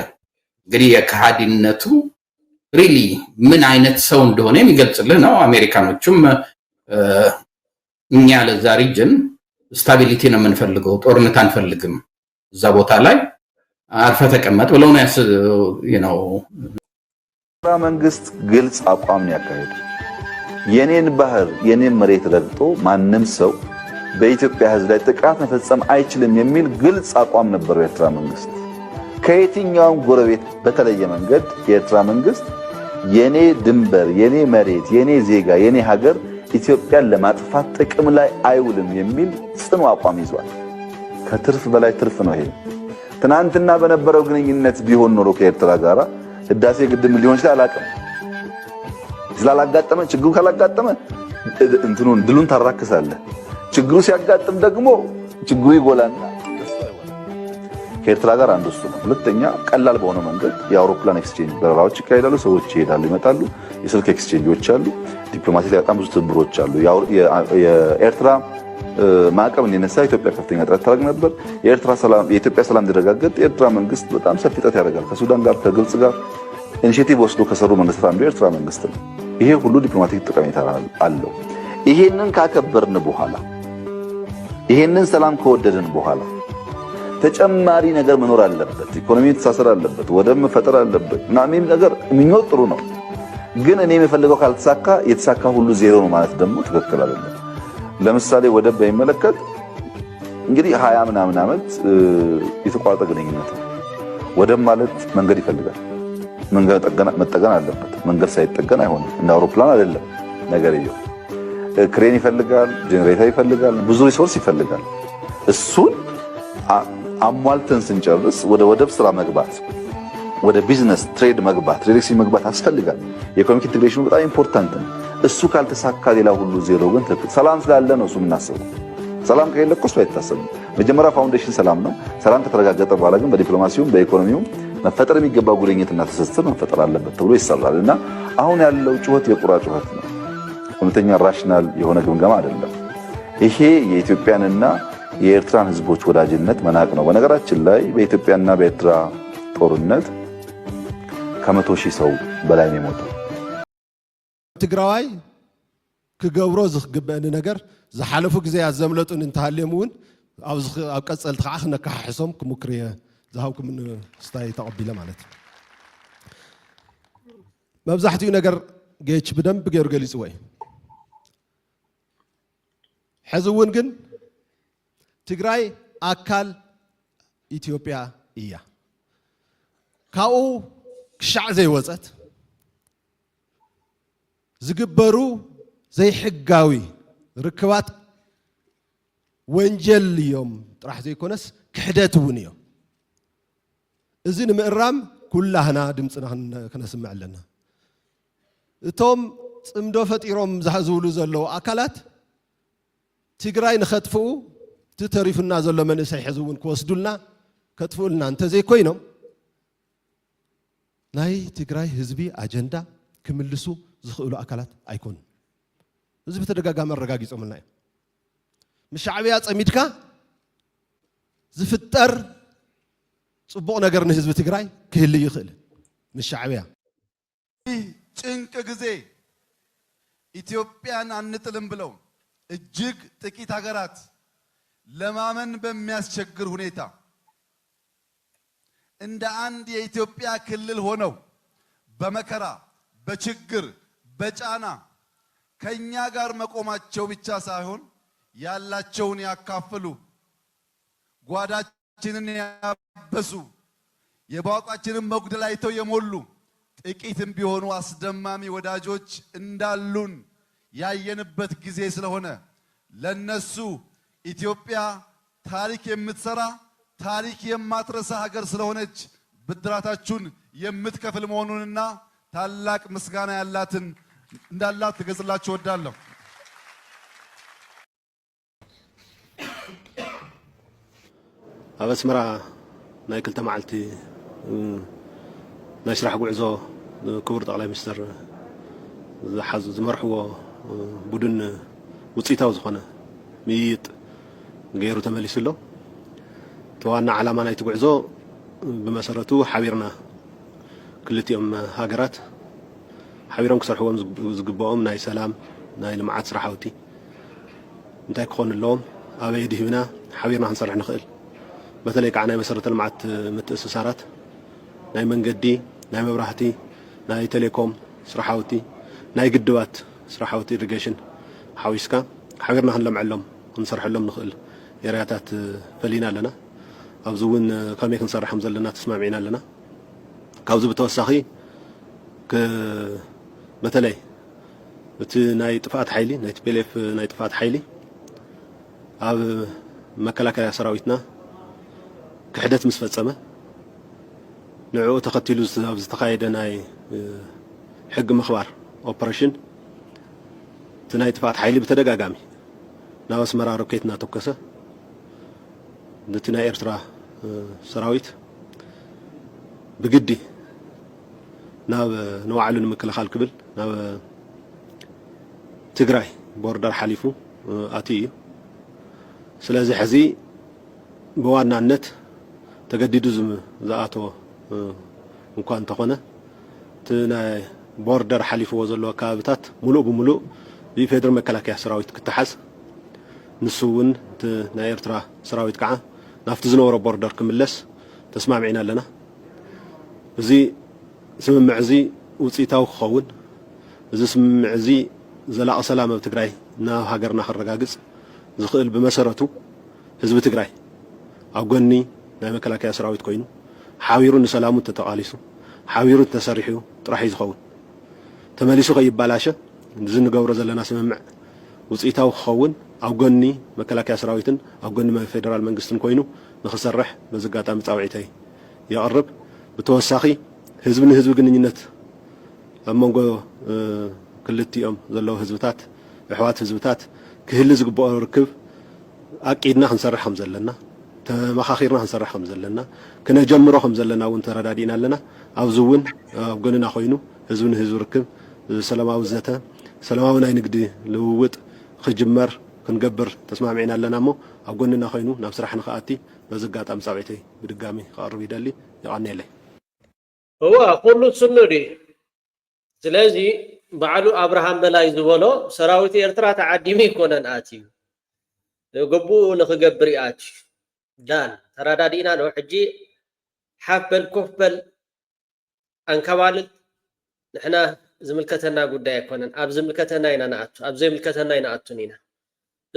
እንግዲህ የካሃዲነቱ ሪሊ ምን አይነት ሰው እንደሆነ የሚገልጽልህ ነው አሜሪካኖቹም እኛ ለዛ ሪጅን ስታቢሊቲ ነው የምንፈልገው ጦርነት አንፈልግም እዛ ቦታ ላይ አርፈ ተቀመጥ ብለው ነው መንግስት ግልጽ አቋም ያካሄደ የኔን ባህር የኔን መሬት ረግጦ ማንም ሰው በኢትዮጵያ ህዝብ ላይ ጥቃት መፈጸም አይችልም የሚል ግልጽ አቋም ነበር የኤርትራ መንግስት ከየትኛውም ጎረቤት በተለየ መንገድ የኤርትራ መንግስት የኔ ድንበር የኔ መሬት የኔ ዜጋ የኔ ሀገር ኢትዮጵያን ለማጥፋት ጥቅም ላይ አይውልም የሚል ጽኑ አቋም ይዟል ከትርፍ በላይ ትርፍ ነው ይሄ ትናንትና በነበረው ግንኙነት ቢሆን ኖሮ ከኤርትራ ጋር ህዳሴ ግድብ ሊሆን ይችላል አላቀም ስላላጋጠመ ችግሩ ካላጋጠመ እንትኑን ድሉን ታራክሳለ ችግሩ ሲያጋጥም ደግሞ ችግሩ ይጎላና ከኤርትራ ጋር አንዱ እሱ ነው ሁለተኛ ቀላል በሆነ መንገድ የአውሮፕላን ኤክስቼንጅ በረራዎች ይካሄዳሉ ሰዎች ይሄዳሉ ይመጣሉ የስልክ ኤክስቼንጆች አሉ ዲፕሎማሲ ላይ በጣም ብዙ ትብብሮች አሉ የኤርትራ ማዕቀብ እንዲነሳ ኢትዮጵያ ከፍተኛ ጥረት ታደርግ ነበር የኢትዮጵያ ሰላም እንዲረጋገጥ የኤርትራ መንግስት በጣም ሰፊ ጥረት ያደርጋል ከሱዳን ጋር ከግብጽ ጋር ኢኒሺዬቲቭ ወስዶ ከሰሩ መንግስት አንዱ የኤርትራ መንግስት ነው ይሄ ሁሉ ዲፕሎማቲክ ጠቀሜታ አለው ይሄንን ካከበርን በኋላ ይሄንን ሰላም ከወደድን በኋላ ተጨማሪ ነገር መኖር አለበት ኢኮኖሚ ተሳሰር አለበት ወደም መፈጠር አለበት ናሚም ነገር ምኞት ጥሩ ነው ግን እኔ የምፈልገው ካልተሳካ የተሳካ ሁሉ ዜሮ ነው ማለት ደግሞ ትክክል አይደለም ለምሳሌ ወደብ በሚመለከት እንግዲህ 20 ምናምን ዓመት የተቋረጠ ግንኙነት ወደብ ማለት መንገድ ይፈልጋል መንገድ መጠገን አለበት መንገድ ሳይጠገን አይሆንም እንደ አውሮፕላን አይደለም ነገር ይዩ ክሬን ይፈልጋል ጄኔሬተር ይፈልጋል ብዙ ሪሶርስ ይፈልጋል እሱን አሟልተን ስንጨርስ ወደ ወደብ ስራ መግባት ወደ ቢዝነስ ትሬድ መግባት ሪሌክሲ መግባት ያስፈልጋል የኢኮኖሚክ ኢንቴግሬሽኑ በጣም ኢምፖርታንት ነው እሱ ካልተሳካ ሌላ ሁሉ ዜሮ ግን ሰላም ስላለ ነው እሱ የምናስበው ሰላም ከሌለ እኮ አይታሰብም መጀመሪያ ፋውንዴሽን ሰላም ነው ሰላም ከተረጋገጠ በኋላ ግን በዲፕሎማሲውም በኢኮኖሚውም መፈጠር የሚገባው ጉልኝትና ትስስር መፈጠር አለበት ተብሎ ይሰራልና አሁን ያለው ጩኸት የቁራ ጩኸት ነው እውነተኛ ራሽናል የሆነ ግምገማ አይደለም ይሄ የኢትዮጵያንና የኤርትራን ህዝቦች ወዳጅነት መናቅ ነው በነገራችን ላይ በኢትዮጵያና በኤርትራ ጦርነት ከ100,000 ሰው በላይ ነው የሞተው። ትግራዋይ ክገብሮ ዝግበአኒ ነገር ዝሓለፉ ግዜ ያዘምለጡን እንተሃልየምውን ኣብ ቀጸልቲ ከዓ ክነካሓሕሶም ክሙክር እየ ዝሃብኩም ስታይ ተቐቢለ ማለት እዩ። መብዛሕትኡ ነገር ጌች ብደንብ ገይሩ ገሊፅዎ እዩ። ሕዚ እውን ግን ትግራይ ኣካል ኢትዮጵያ እያ። ካብኡ ክሻዕ ዘይወፀት ዝግበሩ ዘይሕጋዊ ርክባት ወንጀል እዮም ጥራሕ ዘይኮነስ ክሕደት እውን እዮም። እዚ ንምእራም ኩላህና ድምፅና ክነስምዕ ኣለና። እቶም ጽምዶ ፈጢሮም ዝብሉ ዘለዉ ኣካላት ትግራይ ንኸጥፍኡ ተተሪፉና ዘሎ መንእሰይ ሕዚ እውን ክወስዱልና ከጥፍኡልና እንተዘይኮይኖም ናይ ትግራይ ህዝቢ ኣጀንዳ ክምልሱ ዝኽእሉ ኣካላት ኣይኮኑን። እዚ ብተደጋጋሚ ኣረጋጊፆምልና እዮም። ምስ ሻዕብያ ፀሚድካ ዝፍጠር ጽቡቕ ነገር ንህዝቢ ትግራይ ክህሊ ይኽእል ምስ ሻዕብያ ጭንቅ ጊዜ ኢትዮጵያን አንጥልም ብለው እጅግ ጥቂት ሀገራት ለማመን በሚያስቸግር ሁኔታ እንደ አንድ የኢትዮጵያ ክልል ሆነው በመከራ በችግር በጫና ከኛ ጋር መቆማቸው ብቻ ሳይሆን ያላቸውን ያካፈሉ ጓዳችንን ያበሱ የባቋችንን መጉደል አይተው የሞሉ ጥቂትም ቢሆኑ አስደማሚ ወዳጆች እንዳሉን ያየንበት ጊዜ ስለሆነ ለነሱ ኢትዮጵያ ታሪክ የምትሰራ ታሪክ የማትረሳ ሀገር ስለሆነች ብድራታችሁን የምትከፍል መሆኑንና ታላቅ ምስጋና ያላትን እንዳላት ትገጽላችሁ ወዳለሁ። ኣብ ኣስመራ ናይ ክልተ መዓልቲ ናይ ስራሕ ጉዕዞ ክቡር ጠቅላይ ሚኒስትር ዝመርሕዎ ቡድን ውፅኢታዊ ዝኾነ ምይይጥ ገይሩ ተመሊሱ ኣሎ። ተዋና ዓላማ ናይቲ ጉዕዞ ብመሰረቱ ሓቢርና ክልቲኦም ሃገራት ሓቢሮም ክሰርሕዎም ዝግብኦም ናይ ሰላም ናይ ልምዓት ስራሕቲ እንታይ ክኾን ኣለዎም ኣበይ ድሂብና ሓቢርና ክንሰርሕ ንኽእል በተለይ ከዓ ናይ መሰረተ ልምዓት ምትእስሳራት ናይ መንገዲ ናይ መብራህቲ ናይ ቴሌኮም ስራሕቲ ናይ ግድባት ስራሕቲ ኢሪጌሽን ሓዊስካ ሓቢርና ክንለምዐሎም ክንሰርሐሎም ንኽእል ኤርያታት ፈሊና ኣለና። ኣብዚ እውን ከመይ ክንሰርሕ ከም ዘለና ተስማሚዕና ኣለና። ካብዚ ብተወሳኺ በተለይ እቲ ናይ ጥፋት ሓይሊ ናይ ቲፒኤልኤፍ ናይ ጥፋት ሓይሊ ኣብ መከላከያ ሰራዊትና ክሕደት ምስ ፈጸመ ንዕኡ ተኸቲሉ ኣብ ዝተኻየደ ናይ ሕጊ ምኽባር ኦፐሬሽን እቲ ናይ ጥፋት ሓይሊ ብተደጋጋሚ ናብ ኣስመራ ሮኬት እናተኮሰ ነቲ ናይ ኤርትራ ሰራዊት ብግዲ ናብ ንባዕሉ ንምክልኻል ክብል ናብ ትግራይ ቦርደር ሓሊፉ ኣትዩ እዩ። ስለዚ ሕዚ ብዋናነት ተገዲዱ ዝኣተወ እንኳ እንተኾነ እቲ ናይ ቦርደር ሓሊፍዎ ዘለዎ ከባቢታት ሙሉእ ብሙሉእ ብፌደራል መከላከያ ሰራዊት ክትሓዝ ንሱ እውን እቲ ናይ ኤርትራ ሰራዊት ከዓ ናብቲ ዝነበሮ ቦርደር ክምለስ ተስማሚዕና ኣለና። እዚ ስምምዕ እዚ ውፅኢታዊ ክኸውን እዚ ስምምዕ እዚ ዘላቒ ሰላም ኣብ ትግራይ ናብ ሃገርና ክረጋግፅ ዝኽእል ብመሰረቱ ህዝቢ ትግራይ ኣብ ጎኒ ናይ መከላከያ ሰራዊት ኮይኑ ሓቢሩ ንሰላሙ ተተቃሊሱ ሓቢሩ ተሰሪሑ ጥራሕ እዩ ዝኸውን ተመሊሱ ከይባላሸ እዚ ንገብሮ ዘለና ስምምዕ ውፅኢታዊ ክኸውን ኣብ ጎኒ መከላከያ ሰራዊትን ኣብ ጎኒ ፌደራል መንግስትን ኮይኑ ንኽሰርሕ በዚ ኣጋጣሚ ፃውዒተይ የቕርብ። ብተወሳኺ ህዝቢ ንህዝቢ ግንኙነት ኣብ መንጎ ክልቲኦም ዘለዉ ህዝብታት ኣሕዋት ህዝብታት ክህሊ ዝግብኦ ርክብ ኣቂድና ክንሰርሕ ከም ዘለና ተመኻኺርና ክንሰርሕ ከም ዘለና ክነጀምሮ ከም ዘለና እውን ተረዳዲእና ኣለና። ኣብዚ እውን ኣብ ጎንና ኮይኑ ህዝቢ ንህዝቢ ርክብ ሰላማዊ ዘተ ሰላማዊ ናይ ንግዲ ልውውጥ ክጅመር ክንገብር ተስማሚዕና ኣለና እሞ ኣብ ጎንና ኮይኑ ናብ ስራሕ ንኽኣቲ በዚ ኣጋጣሚ ፃውዒተይ ብድጋሚ ከቕርብ ይደሊ ይቐኒየለይ። هو كل سنة دي سلازي بعلو أبراهام بلاي زبولو سراوتي إرترا تعديمي كونن آتيو قبو نخقبري آتي دان ترادا دينا نو حجي حفل كفبل أنكوالد نحنا زملكتنا قدايا كونن أب زملكتنا ينا نأتو أب زملكتنا ينا أتونينا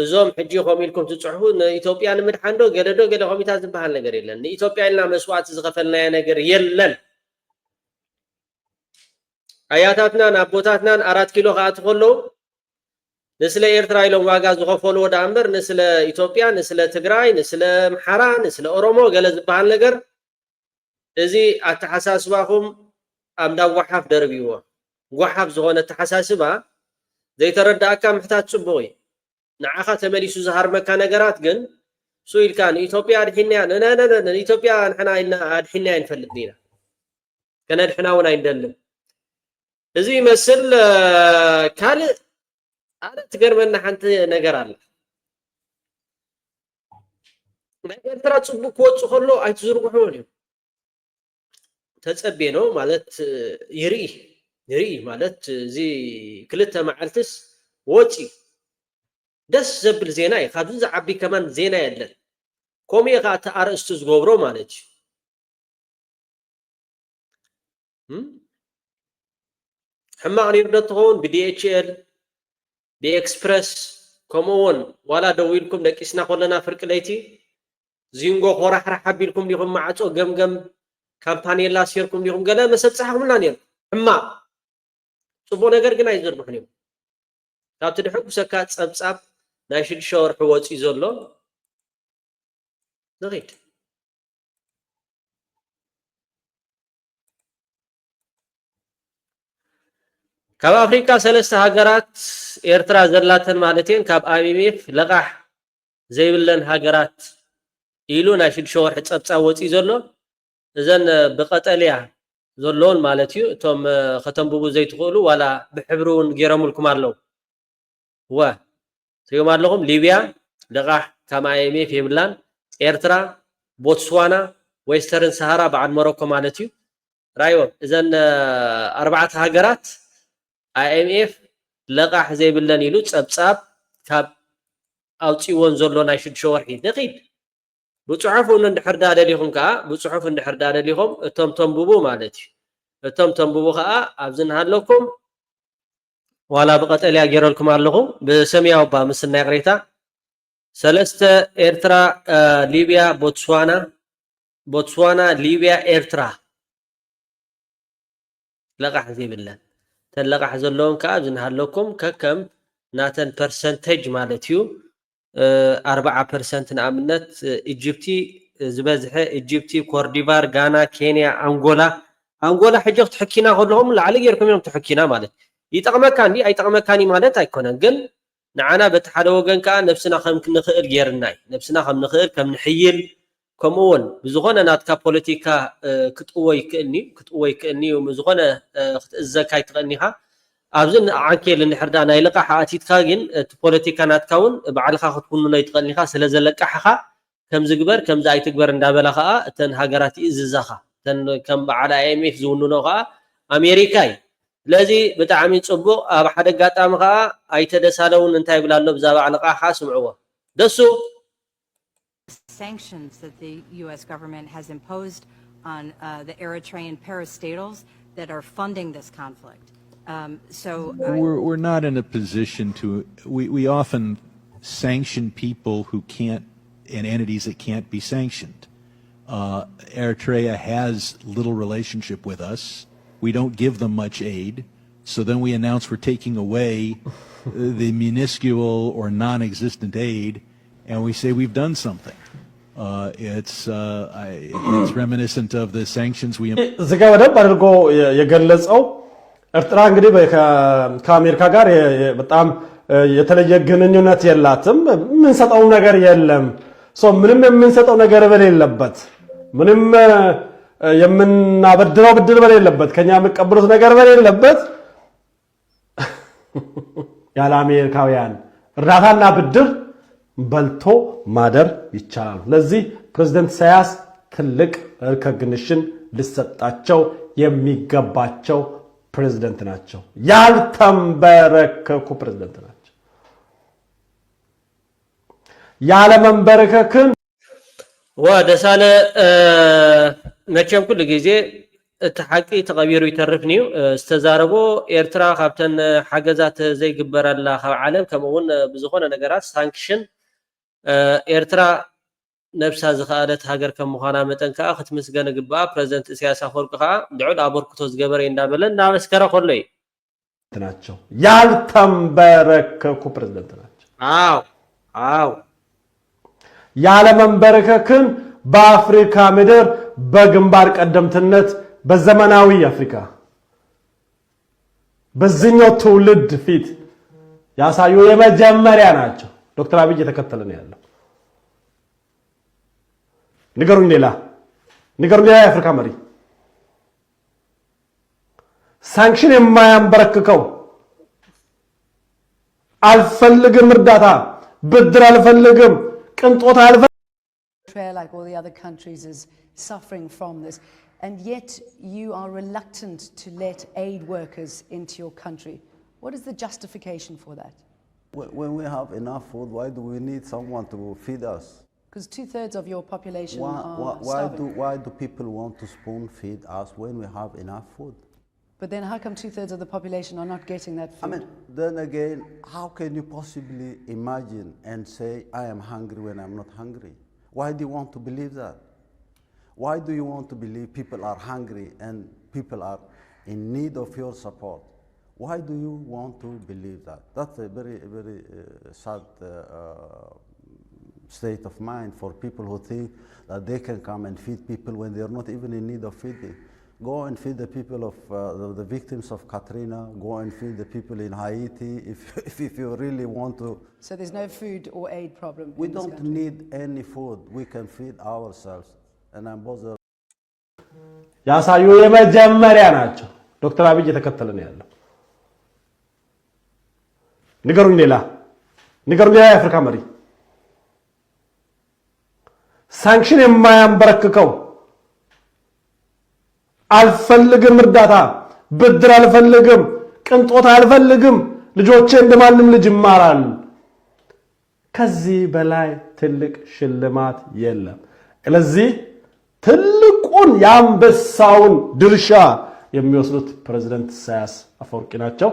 እዞም ሕጂ ኸሚልኩም ትጽሕፉ ንኢትዮጵያ ንምድሓንዶ ገለዶ ገለ ኸሚታት ዝበሃል ነገር የለን ንኢትዮጵያ ኢልና መስዋዕት ዝኸፈልናዮ ነገር የለን አያታትናን አቦታትናን 4 ኪሎ ከኣት ከለው ንስለ ኤርትራ ኢሎም ዋጋ ዝኸፈልዎ ዳ እምበር ንስለ ኢትዮጵያ ንስለ ትግራይ ንስለ ምሓራ ንስለ ኦሮሞ ገለ ዝበሃል ነገር እዚ ኣተሓሳስባኹም ኣምዳ ዋሓፍ ደርቢዎ ዋሓፍ ዝኾነ ተሓሳስባ ዘይተረዳእካ ምሕታት ጽቡቕ እዩ ንዓኻ ተመሊሱ ዝሃርመካ ነገራት ግን ሱኢልካ ንኢትዮጵያ ኣድሒንያ ንኢትዮጵያ ንሕና ኢልና ኣድሒንያ ይንፈልጥ ዲና ከነድሕና እውን ኣይንደልን እዚ ይመስል ካልእ ኣነ ትገርመና ሓንቲ ነገር ኣላ ናይ ኤርትራ ፅቡቅ ክወፁ ከሎ ኣይትዝርግሕዎን እዮም ተፀቤኖ ማለት ይርኢ ማለት እዚ ክልተ መዓልትስ ወፂ ደስ ዘብል ዜና እዩ ካብዚ ዝዓቢ ከማን ዜና የለን ከምኡ ኢኻ እቲ ኣርእስቱ ዝገብሮ ማለት እዩ ሕማቕ ነይሩ ዶ ትኸውን ብዲኤችኤል ብኤክስፕረስ ከምኡውን ዋላ ደው ኢልኩም ደቂስና ኮለና ፍርቂ ለይቲ ዚንጎ ኮራሕራሕ ኣቢልኩም ዲኹም ማዕፆ ገምገም ካምፓኒላ ሲርኩም ዲኹም ገለ መሰብ ፀሓኹምና ነይሩ ሕማቕ ፅቡቕ ነገር ግን ኣይዝርብሑን እዮም ካብቲ ድሕጉሰካ ፀብፃብ ናይ 6 ወርሒ ወፂኡ ዘሎ ንኺድ ካብ አፍሪካ 3 ሃገራት ኤርትራ ዘላተን ማለቴን ካብ አይኤምኤፍ ለቃሕ ዘይብለን ሃገራት ኢሉ ናይ 6 ወርሒ ፀብፃብ ወፂኡ ዘሎ እዘን ብቀጠልያ ዘሎን ማለት እዩ እቶም ከተንብቡ ዘይትኽእሉ ዋላ ብሕብሩን ገይረሙልኩም ኣለው ትሪኦም ኣለኹም ሊብያ ለቃሕ ካብ አይኤምኤፍ የብላን ኤርትራ ቦትስዋና ዌስተርን ሰሃራ በዓል ሞሮኮ ማለት እዩ ራይዎም እዘን 4 ሃገራት አይኤምኤፍ ለቃሕ ዘይብለን ኢሉ ፀብፃብ ካብ ኣውፂዎን ዘሎ ናይ 6 ወርሒ ንኺድ ብፅሑፍ እንድሕር ዳደሊኹም ከዓ ብፅሑፍ እንድሕር ዳደሊኹም እቶም ተንብቡ ማለት እዩ እቶም ተንብቡ ከዓ ኣብዚ ንሃለኩም ዋላ በቀጠልያ ገይረልኩም ኣለኹ ብሰማያዊ ባ ምስናይ ቅሬታ 3 ኤርትራ ሊብያ ቦትስዋና ሊብያ ኤርትራ ለቃሕ ዘይብለን ተለቃሕ ዘለዎም ከዓ ኣብዚ ንሃለኩም ከከም ናተን ፐርሰንቴጅ ማለት እዩ 40% ንኣብነት ኢጅፕቲ ዝበዝሐ ኢጅፕቲ ኮርዲቫር ጋና ኬንያ አንጎላ ሕጂ ክትሕኪና ከለኹም ላዕሊ ጌርኩም እዮም ትሕኪና ማለት ይጠቕመካኒ ኣይጠቕመካኒ ማለት ኣይኮነን ግን ንዓና በቲ ሓደ ወገን ከዓ ነፍስና ከም ክንኽእል ጌርና ነፍስና ከም ንኽእል ከም ንሕይል ከምኡውን ብዝኾነ ናትካ ፖለቲካ ክትእወይ ክእልኒ ዝኾነ ክትእዘካ ይትኽእልኒኻ ኣብዚ ዓንኬል እንድሕር ዳ ናይ ልቃሕ ኣቲትካ ግን እቲ ፖለቲካ ናትካ እውን ባዕልኻ ክትኩንኖ ይትኽእልኒኻ ስለ ዘለቃሕኻ ከም ዝግበር ከምዚ ኣይትግበር እንዳበላ ከዓ እተን ሃገራት ይእዝዛኻ እተን ከም በዓል አይኤምኤፍ ዝውንኖ ከዓ ኣሜሪካ እዩ ስለዚ ብጣዕሚ ፅቡቕ ኣብ ሓደ ኣጋጣሚ ከዓ ኣይተደሳለውን እንታይ ይብላ ኣሎ ብዛዕባ ልቃሕኻ ስምዕዎ ደሱ sanctions that the U.S. government has imposed on the Eritrean parastatals that are funding this conflict. We're not in a position to. We often sanction people who can't, and entities that can't be sanctioned. Eritrea has little relationship with us. We don't give them much aid. So then we announce we're taking away the minuscule or non-existent aid, and we say we've done something. It's reminiscent of the sanctions we. ኤርትራ እንግዲህ ከአሜሪካ ጋር በጣም የተለየ ግንኙነት የላትም የምንሰጠው ነገር የለም ምንም የምንሰጠው ነገር በሌለበት ምንም የምናበድረው ብድር በሌለበት ከኛ የሚቀበሉት ነገር በሌለበት ያለ አሜሪካውያን እርዳታና ብድር በልቶ ማደር ይቻላል ለዚህ ፕሬዝዳንት ኢሳያስ ትልቅ ሪኮግኒሽን ሊሰጣቸው የሚገባቸው ፕሬዝዳንት ናቸው። ያልተንበረከኩ ፕሬዝዳንት ናቸው። ያለ መንበረከክን ወደሳለ መቸም ኩሉ ጊዜ ተሐቂ ተቀቢሩ ይተርፍኒ ዝተዛረቦ ኤርትራ ካብተን ሓገዛት ዘይግበረላ ካብ ዓለም ከምኡውን ብዝኾነ ነገራት ሳንክሽን ኤርትራ ነብሳ ዝኻአለት ሃገር ከም ምዃና መጠን ከዓ ክትምስገን ግባእ ፕሬዝደንት ኢሳያስ አፈወርቂ ከዓ ልዑል አበርክቶ ዝገበረ እንዳበለ እናመስከረ ከሎ እዩ ናቸው። ያልተንበረከኩ ፕሬዝዳንት ናቸው። አዎ ያለ መንበረከክን በአፍሪካ ምድር በግንባር ቀደምትነት በዘመናዊ አፍሪካ በዚህኛው ትውልድ ፊት ያሳዩ የመጀመሪያ ናቸው። ዶክተር አብይ የተከተለን ያለው ንገሩኝ ሌላ የአፍሪካ መሪ ሳንክሽን የማያንበረክከው አልፈልግም፣ እርዳታ ብድር አልፈልግም፣ ቅንጦት አልፈልግም። Like all the other countries is suffering from this, and yet you are reluctant to let aid workers into your country. What is the justification for that? When we have enough food, why do we need someone to feed us? Because 2/3 of your population are starving. Why do people want to spoon feed us when we have enough food? But then how come 2/3 of the population are not getting that food? I mean, then again, how can you possibly imagine and say, I am hungry when I'm not hungry? Why do you want to believe that? Why do you want to believe people are hungry and people are in need of your support? Why do you want to believe that? That's a very, very sad state of mind for people who think that they can come and feed people when they're not even in need of feeding. Go and feed the people of the victims of Katrina. Go and feed the people in Haiti if you really want to. So there's no food or aid problem. We don't need any food. We can feed ourselves. And I'm bothered. ያሳዩ የመጀመሪያ ናቸው። ዶክተር አብይ የተከተለን ያለው ንገሩኝ ሌላ የአፍሪካ መሪ ሳንክሽን የማያንበረክከው አልፈልግም፣ እርዳታ ብድር አልፈልግም፣ ቅንጦት አልፈልግም፣ ልጆቼ እንደማንም ልጅ ይማራሉ። ከዚህ በላይ ትልቅ ሽልማት የለም። ስለዚህ ትልቁን የአንበሳውን ድርሻ የሚወስዱት ፕሬዝዳንት ኢሳያስ አፈወርቂ ናቸው።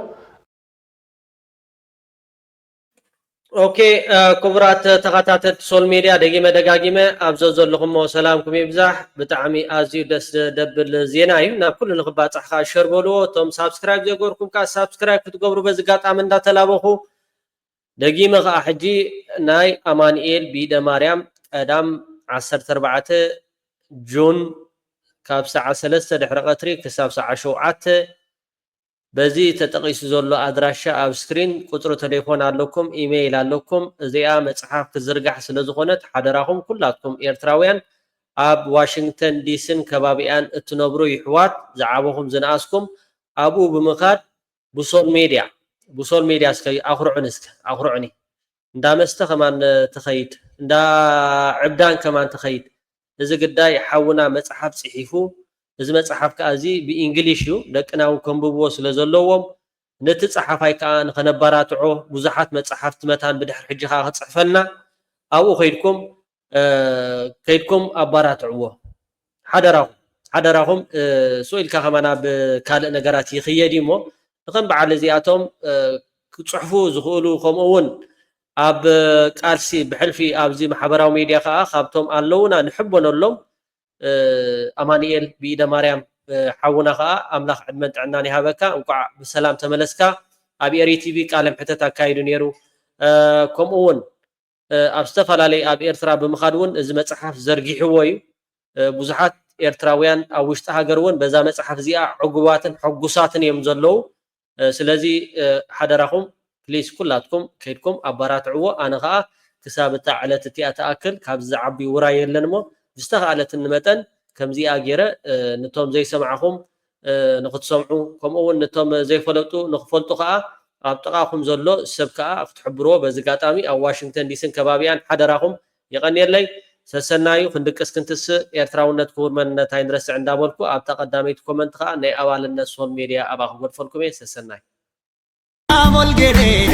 ኦኬ ክቡራት ተኸታተልቲ ሶል ሚድያ ደጋጊመ ኣብዞ ዘለኹም ሰላምኩም ይብዛሕ። ብጣዕሚ ኣዝዩ ደስ ደብል ዜና እዩ። ናብ ኩሉ ንኽባፅሕካ ሸር በልዎ። እቶም ሳብስክራይብ ዘይገበርኩም ከዓ ሳብስክራይብ ክትገብሩ በዚ ጋጣሚ እንዳተላበኹ ደጊመ ከዓ ሕጂ ናይ ኣማኒኤል ቢደ ማርያም ቀዳም 14 ጁን ካብ ሰዓት 3 ድሕሪ ቀትሪ ክሳብ ሰዓት 7 በዚ ተጠቂሱ ዘሎ ኣድራሻ ኣብ ስክሪን ቁጥሪ ቴሌፎን ኣለኩም፣ ኢሜይል ኣለኩም። እዚኣ መፅሓፍ ክዝርጋሕ ስለ ዝኾነት ሓደራኹም ኩላትኩም ኤርትራውያን ኣብ ዋሽንግተን ዲሲን ከባቢኣን እትነብሩ ይሕዋት ዝዓበኹም ዝነኣስኩም ኣብኡ ብምኻድ ቡሶል ሜድያ እስከ ኣኽርዑኒ እንዳ መስተ ከማን ትኸይድ እንዳ ዕብዳን ከማን ትኸይድ እዚ ግዳይ ሓውና መፅሓፍ ፅሒፉ እዚ መፅሓፍ ከዓ እዚ ብእንግሊሽ እዩ ደቅና እውን ከንብብዎ ስለ ዘለዎም ነቲ ፀሓፋይ ከዓ ንኸነባራትዖ ብዙሓት መፅሓፍቲ መታን ብድሕሪ ሕጂ ከዓ ክፅሕፈልና ኣብኡ ከይድኩም ኣባራትዕዎ ሓደራኹም ስኢልካ ከማና ብካልእ ነገራት ይኽየድ እሞ ንከም በዓል እዚኣቶም ክፅሕፉ ዝኽእሉ ከምኡውን ኣብ ቃልሲ ብሕልፊ ኣብዚ ማሕበራዊ ሚድያ ከዓ ካብቶም ኣለውና ንሕበነሎም ኣማኒኤል ቢደ ማርያም ሓውና ከዓ ኣምላኽ ዕድመን ጥዕናን ይሃበካ እንኳዕ ብሰላም ተመለስካ። ኣብ ኤሪ ቲቪ ቃለ ምሕተት ኣካይዱ ነይሩ። ከምኡውን ኣብ ዝተፈላለዩ ኣብ ኤርትራ ብምኻድ እውን እዚ መፅሓፍ ዘርጊሕዎ እዩ። ብዙሓት ኤርትራውያን ኣብ ውሽጢ ሃገር እውን በዛ መፅሓፍ እዚኣ ዕጉባትን ሕጉሳትን እዮም ዘለዉ። ስለዚ ሓደራኹም ፕሊስ ኩላትኩም ከይድኩም ኣባራትዕዎ። ኣነ ከዓ ክሳብ እታ ዕለት እቲኣ ተኣክል ካብ ዝዓቢ ውራይ የለን እሞ ዝተኻኣለት ንመጠን ከምዚኣ ገይረ ነቶም ዘይሰምዓኹም ንኽትሰምዑ ከምኡውን ነቶም ዘይፈለጡ ንኽፈልጡ ከዓ ኣብ ጥቓኹም ዘሎ ሰብ ከዓ ክትሕብርዎ በዚ ጋጣሚ ኣብ ዋሽንግተን ዲሲን ከባቢያን ሓደራኹም ይቐኒየለይ። ሰሰናዩ ክንድቅስ ክንትስ ኤርትራውነት ክቡር መንነት ኣይንረስዕ እንዳበልኩ ኣብ ተቀዳሚት ኮመንት ከዓ ናይ ኣባልነት ሶል ሚድያ ኣባኹ ጎድፈልኩም እየ ሰሰናይ Molgere,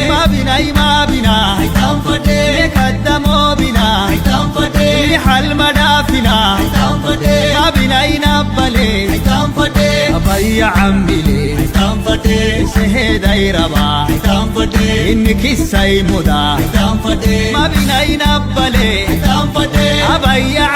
mabina, kadamo bina, hal madafina, mabina inabale, abaya ambile, seheda iraba, inniki saymuda, mabina inabale, abaya